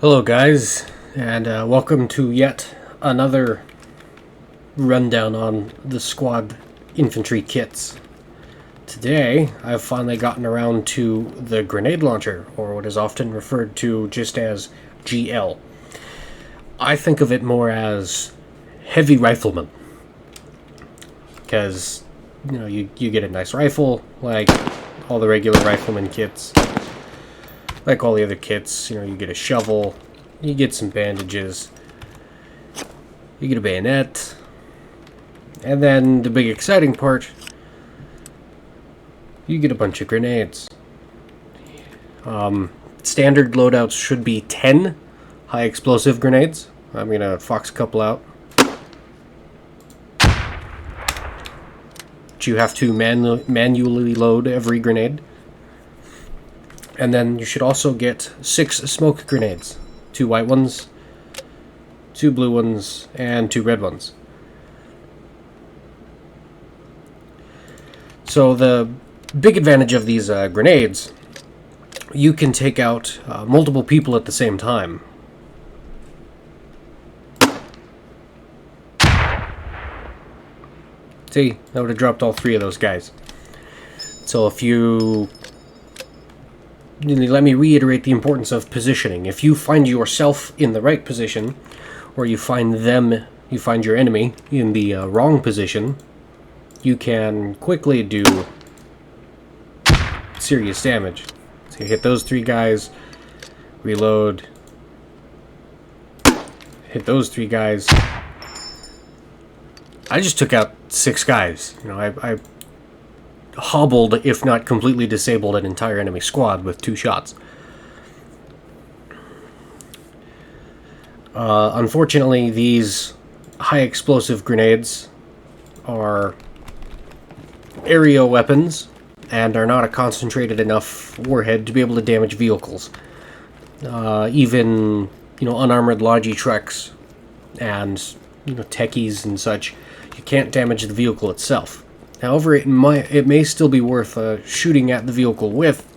Hello guys, and welcome to yet another rundown on the squad infantry kits. Today, I've finally gotten around to the grenade launcher, or what is often referred to just as GL. I think of it more as heavy rifleman, because you get a nice rifle, like all the regular rifleman kits. Like all the other kits, you get a shovel, you get some bandages, you get a bayonet, and then the big exciting part, you get a bunch of grenades. Standard loadouts should be 10 high explosive grenades. I'm going to fox a couple out. But you have to manually load every grenade. And then you should also get 6 smoke grenades. 2 white ones, 2 blue ones, and 2 red ones. So the big advantage of these grenades, you can take out multiple people at the same time. See, that would have dropped all 3 of those guys. So if you... Let me reiterate the importance of positioning. If you find yourself in the right position, or you find your enemy in the wrong position, you can quickly do serious damage. So you hit those 3 guys, reload, hit those 3 guys. I just took out 6 guys. I hobbled, if not completely disabled, an entire enemy squad with 2 shots. Unfortunately, these high explosive grenades are area weapons and are not a concentrated enough warhead to be able to damage vehicles. Even unarmored logi trucks and techies and such, you can't damage the vehicle itself. However, it may still be worth shooting at the vehicle with,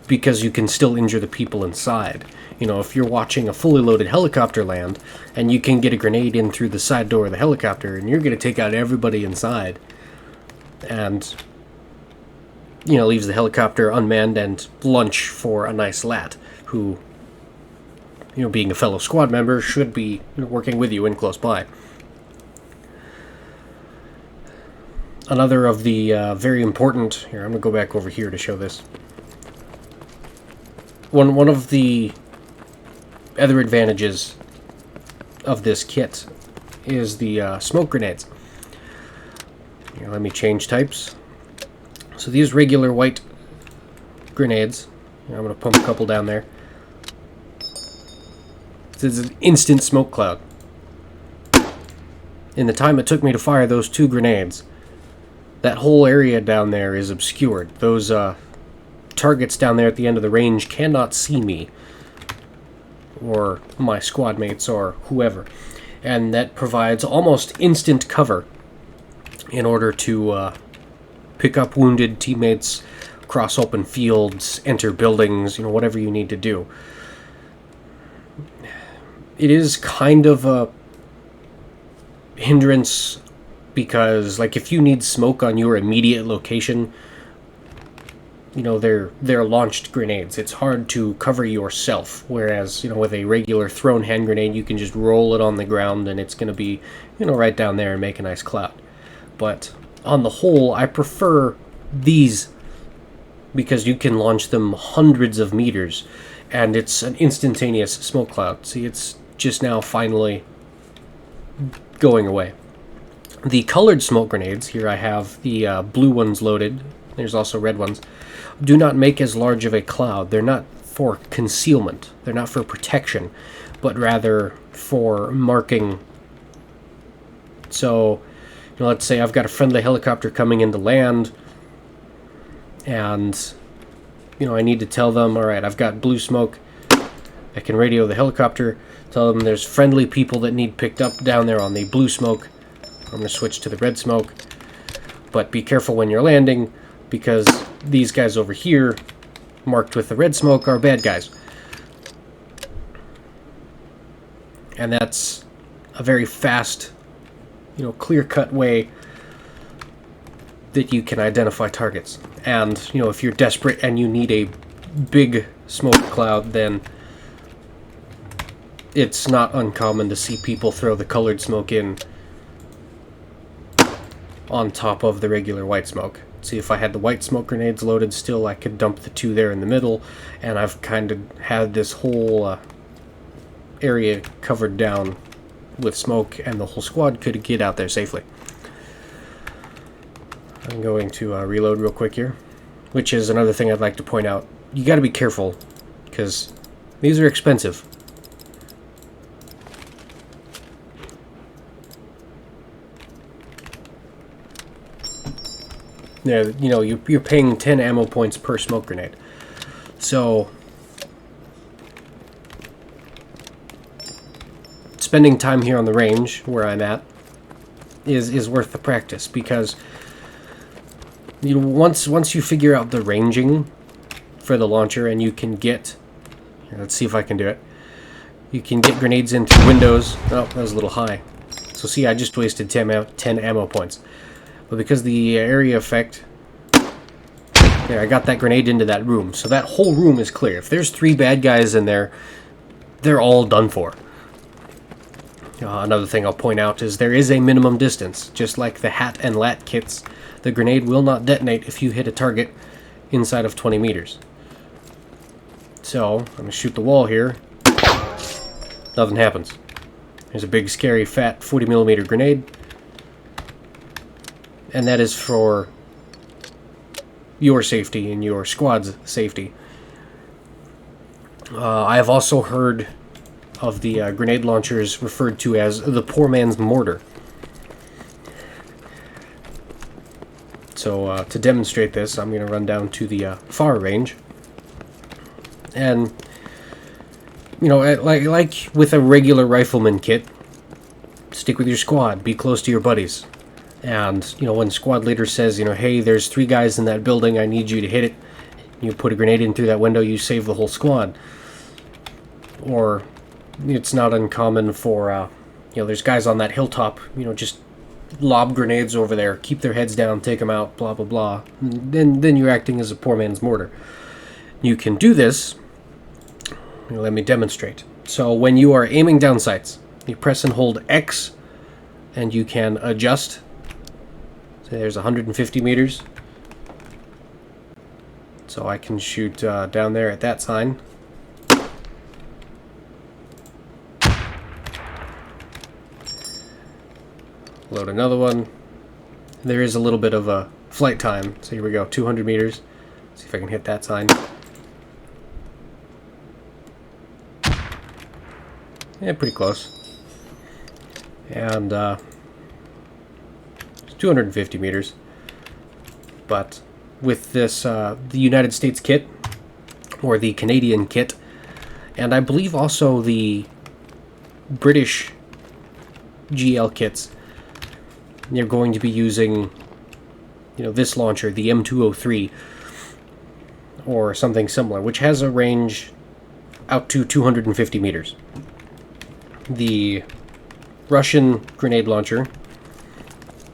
because you can still injure the people inside. If you're watching a fully loaded helicopter land, and you can get a grenade in through the side door of the helicopter, and you're going to take out everybody inside, and leaves the helicopter unmanned and lunch for a nice lat, who, being a fellow squad member, should be working with you in close by. Another of the very important... Here, I'm going to go back over here to show this. One of the other advantages of this kit is the smoke grenades. Here, let me change types. So these regular white grenades, I'm going to pump a couple down there. This is an instant smoke cloud. In the time it took me to fire those 2 grenades, that whole area down there is obscured. Those targets down there at the end of the range cannot see me, or my squad mates, or whoever. And that provides almost instant cover in order to pick up wounded teammates, cross open fields, enter buildings, whatever you need to do. It is kind of a hindrance, because if you need smoke on your immediate location, they're launched grenades. It's hard to cover yourself, whereas with a regular thrown hand grenade, you can just roll it on the ground and it's going to be right down there and make a nice cloud. But on the whole, I prefer these because you can launch them hundreds of meters and it's an instantaneous smoke cloud. See, it's just now finally going away. The colored smoke grenades, here I have the blue ones loaded, there's also red ones, do not make as large of a cloud. They're not for concealment, they're not for protection, but rather for marking. So, let's say I've got a friendly helicopter coming into land, and, I need to tell them, alright, I've got blue smoke, I can radio the helicopter, tell them there's friendly people that need picked up down there on the blue smoke. I'm going to switch to the red smoke, but be careful when you're landing, because these guys over here, marked with the red smoke, are bad guys. And that's a very fast, clear-cut way that you can identify targets. And, if you're desperate and you need a big smoke cloud, then it's not uncommon to see people throw the colored smoke in on top of the regular white smoke. See, if I had the white smoke grenades loaded still, I could dump the two there in the middle, and I've kind of had this whole area covered down with smoke, and the whole squad could get out there safely. I'm going to reload real quick here, which is another thing I'd like to point out. You got to be careful, because these are expensive. Yeah, you're paying 10 ammo points per smoke grenade. So spending time here on the range where I'm at is worth the practice, because once you figure out the ranging for the launcher, and you can get, let's see if I can do it. You can get grenades into windows. Oh, that was a little high. So see, I just wasted 10 ammo points. But because the area effect, I got that grenade into that room. So that whole room is clear. If there's 3 bad guys in there, they're all done for. Another thing I'll point out is there is a minimum distance. Just like the hat and lat kits, the grenade will not detonate if you hit a target inside of 20 meters. So, I'm going to shoot the wall here. Nothing happens. There's a big, scary, fat 40mm grenade. And that is for your safety and your squad's safety. I have also heard of the grenade launchers referred to as the poor man's mortar. So to demonstrate this, I'm going to run down to the far range. And, like with a regular rifleman kit, stick with your squad, be close to your buddies. And, when squad leader says, hey, there's 3 guys in that building, I need you to hit it, you put a grenade in through that window, you save the whole squad. Or, it's not uncommon for, there's guys on that hilltop, just lob grenades over there, keep their heads down, take them out, blah, blah, blah. And then you're acting as a poor man's mortar. You can do this. Let me demonstrate. So when you are aiming down sights, you press and hold X, and you can adjust. Say there's 150 meters. So I can shoot down there at that sign. Load another one. There is a little bit of a flight time. So here we go, 200 meters. See if I can hit that sign. Yeah, pretty close. And it's 250 meters. But with this, the United States kit, or the Canadian kit, and I believe also the British GL kits, you're going to be using, this launcher, the M203, or something similar, which has a range out to 250 meters. The Russian grenade launcher,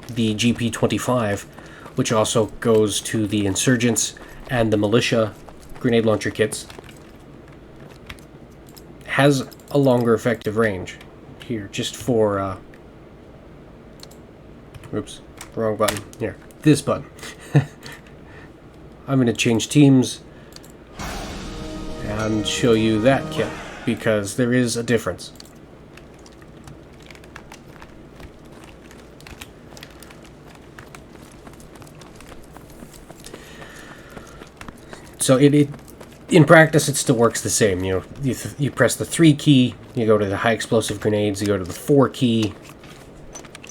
the GP25, which also goes to the insurgents and the militia grenade launcher kits, has a longer effective range. Here, just for, oops, wrong button. Here, this button. I'm going to change teams and show you that kit, because there is a difference. So in practice, it still works the same. You press the 3 key, you go to the high explosive grenades, you go to the 4 key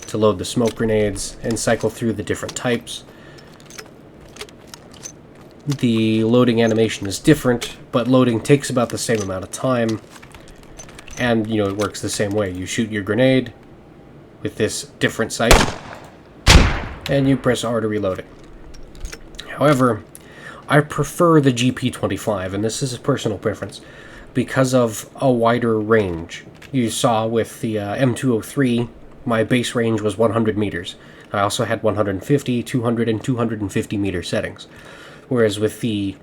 to load the smoke grenades, and cycle through the different types. The loading animation is different, but loading takes about the same amount of time. And, it works the same way. You shoot your grenade with this different sight, and you press R to reload it. However, I prefer the GP25, and this is a personal preference. because of a wider range. You saw with the M203, my base range was 100 meters. I also had 150, 200, and 250 meter settings. Whereas with the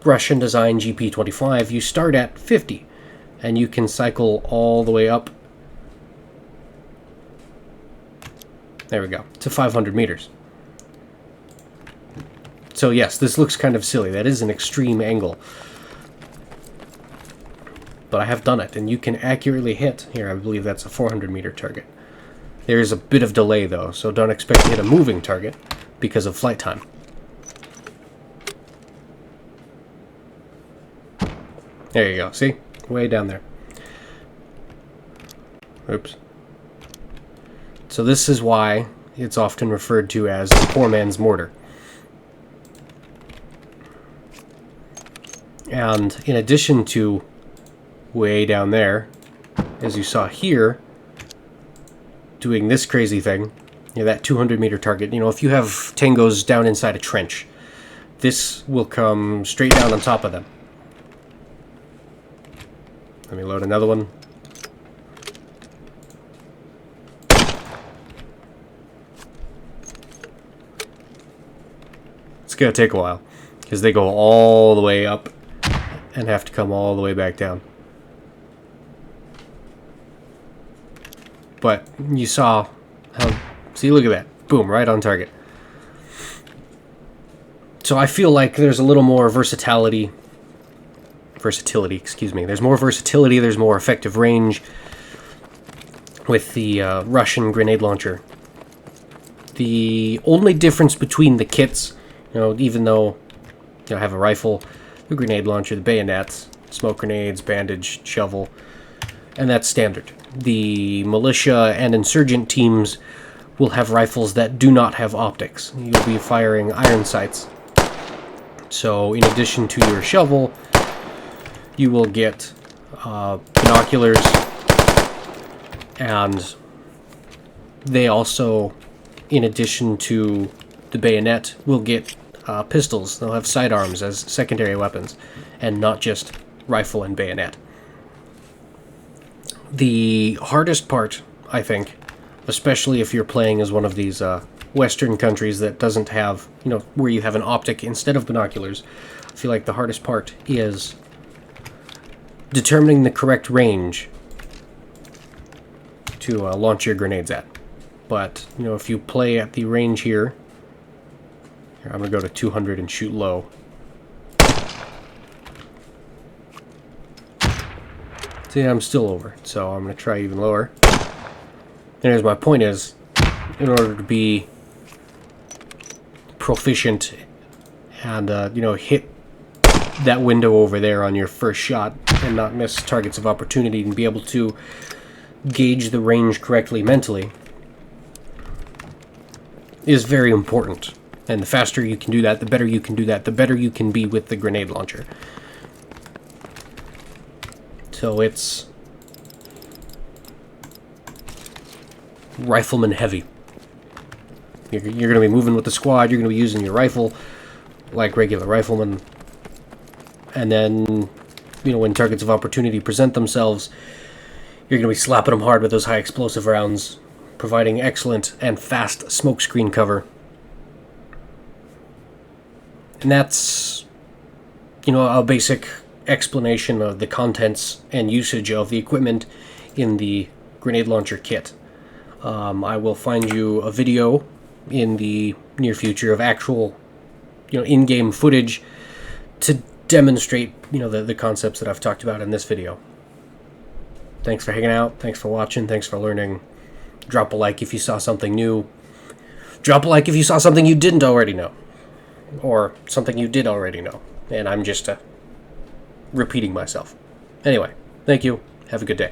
Russian design GP25, you start at 50, and you can cycle all the way up. There we go, to 500 meters. So yes, this looks kind of silly. That is an extreme angle. But I have done it, and you can accurately hit. Here, I believe that's a 400 meter target. There is a bit of delay, though, so don't expect to hit a moving target because of flight time. There you go, see? Way down there. Oops. So this is why it's often referred to as the poor man's mortar. And in addition to way down there, as you saw here, doing this crazy thing, that 200 meter target, if you have tangos down inside a trench, this will come straight down on top of them. Let me load another one. It's gonna take a while, because they go all the way up and have to come all the way back down. But you saw how... See, look at that. Boom, right on target. So I feel like there's a little more versatility, excuse me. There's more versatility, there's more effective range with the Russian grenade launcher. The only difference between the kits, even though I have a rifle, the grenade launcher, the bayonets, smoke grenades, bandage, shovel, and that's standard. The militia and insurgent teams will have rifles that do not have optics. You'll be firing iron sights. So in addition to your shovel, you will get binoculars, and they also, in addition to the bayonet, will get pistols. They'll have sidearms as secondary weapons, and not just rifle and bayonet. The hardest part, I think, especially if you're playing as one of these Western countries that doesn't have, where you have an optic instead of binoculars, I feel like the hardest part is determining the correct range to launch your grenades at. But, if you play at the range here, I'm going to go to 200 and shoot low. See, I'm still over, so I'm going to try even lower. And as my point is, in order to be proficient and, hit that window over there on your first shot and not miss targets of opportunity and be able to gauge the range correctly mentally is very important. And the faster you can do that, the better you can do that, the better you can be with the grenade launcher. So it's rifleman heavy. You're going to be moving with the squad, you're going to be using your rifle like regular riflemen. And then, when targets of opportunity present themselves, you're going to be slapping them hard with those high explosive rounds, providing excellent and fast smokescreen cover. And that's, a basic explanation of the contents and usage of the equipment in the grenade launcher kit. I will find you a video in the near future of actual, in-game footage to demonstrate, the concepts that I've talked about in this video. Thanks for hanging out. Thanks for watching. Thanks for learning. Drop a like if you saw something new. Drop a like if you saw something you didn't already know. Or something you did already know. And I'm just repeating myself. Anyway, thank you. Have a good day.